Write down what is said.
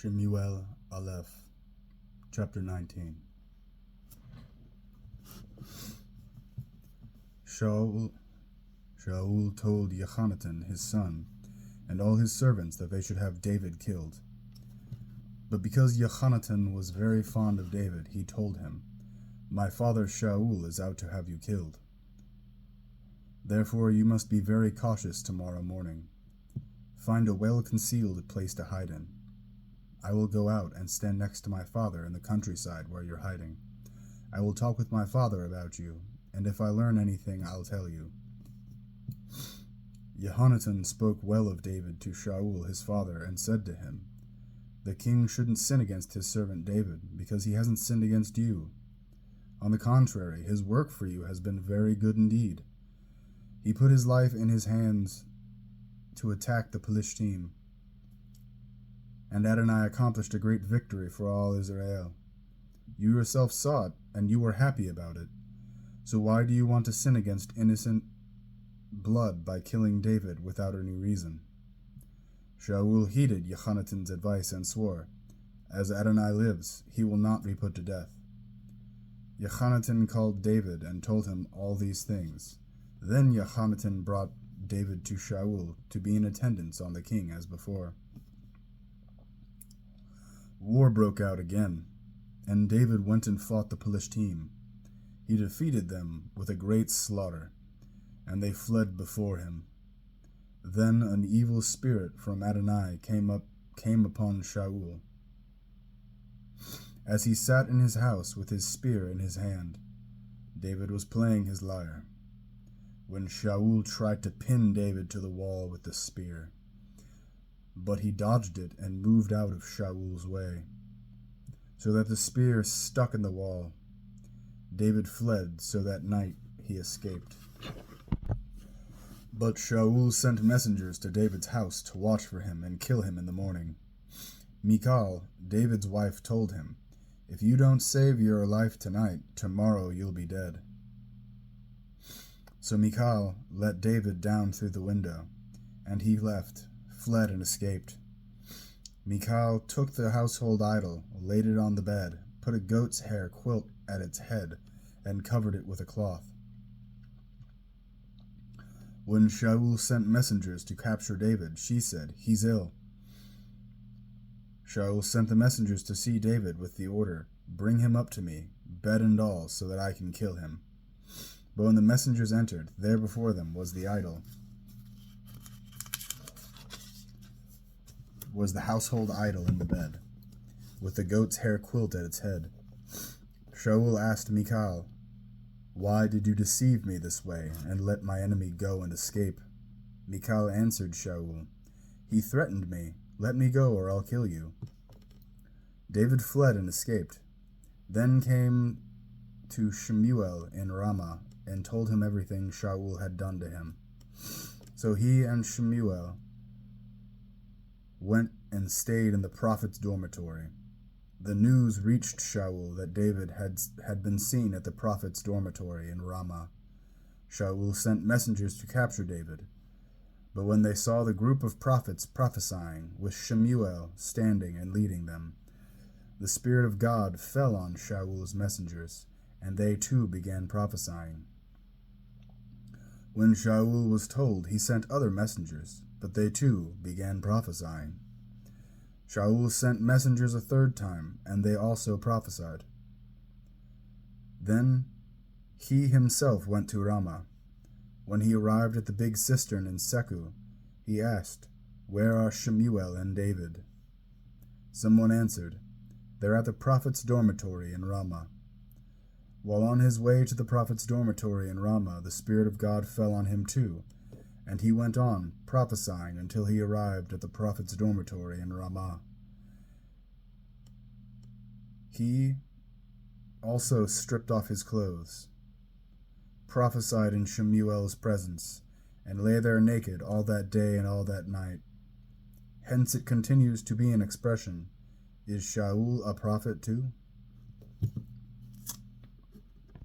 Shemuel Alef, Chapter 19. Sha'ul told Yehonatan his son and all his servants that they should have David killed. But because Yehonatan was very fond of David, he told him, "My father Sha'ul is out to have you killed. Therefore you must be very cautious tomorrow morning. Find a well-concealed place to hide in. I will go out and stand next to my father in the countryside where you're hiding. I will talk with my father about you, and if I learn anything, I'll tell you." Yehonatan spoke well of David to Sha'ul his father and said to him, "The king shouldn't sin against his servant David, because he hasn't sinned against you. On the contrary, his work for you has been very good indeed. He put his life in his hands to attack the Philistine, and Adonai accomplished a great victory for all Israel. You yourself saw it, and you were happy about it. So why do you want to sin against innocent blood by killing David without any reason?" Sha'ul heeded Yehonatan's advice and swore, "As Adonai lives, he will not be put to death." Yehonatan called David and told him all these things. Then Yehonatan brought David to Sha'ul to be in attendance on the king as before. War broke out again, and David went and fought the Philistine. He defeated them with a great slaughter, and they fled before him. Then an evil spirit from Adonai came upon Sha'ul. As he sat in his house with his spear in his hand, David was playing his lyre, when Sha'ul tried to pin David to the wall with the spear. But he dodged it and moved out of Sha'ul's way, so that the spear stuck in the wall. David fled, so that night he escaped. But Sha'ul sent messengers to David's house to watch for him and kill him in the morning. Mikhal, David's wife, told him, "If you don't save your life tonight, tomorrow you'll be dead." So Mikhal let David down through the window, and he fled and escaped. Mikhal took the household idol, laid it on the bed, put a goat's hair quilt at its head, and covered it with a cloth. When Sha'ul sent messengers to capture David, she said, "He's ill." Sha'ul sent the messengers to see David with the order, "Bring him up to me, bed and all, so that I can kill him." But when the messengers entered, there before them was the household idol in the bed, with the goat's hair quilt at its head. Sha'ul asked Mikhal, "Why did you deceive me this way and let my enemy go and escape?" Mikhal answered Sha'ul, "He threatened me. Let me go or I'll kill you." David fled and escaped. Then came to Shemuel in Ramah and told him everything Sha'ul had done to him. So he and Shemuel went and stayed in the prophet's dormitory. The news reached Sha'ul that David had been seen at the prophet's dormitory in Ramah. Sha'ul sent messengers to capture David. But when they saw the group of prophets prophesying, with Shemuel standing and leading them, the Spirit of God fell on Sha'ul's messengers, and they too began prophesying. When Sha'ul was told, he sent other messengers, but they too began prophesying. Sha'ul sent messengers a third time, and they also prophesied. Then he himself went to Ramah. When he arrived at the big cistern in Seku, he asked, "Where are Shemuel and David?" Someone answered, "They're at the prophet's dormitory in Ramah." While on his way to the prophet's dormitory in Ramah, the Spirit of God fell on him too, and he went on prophesying until he arrived at the prophet's dormitory in Ramah. He also stripped off his clothes, prophesied in Shemuel's presence, and lay there naked all that day and all that night. Hence it continues to be an expression, "Is Sha'ul a prophet too?"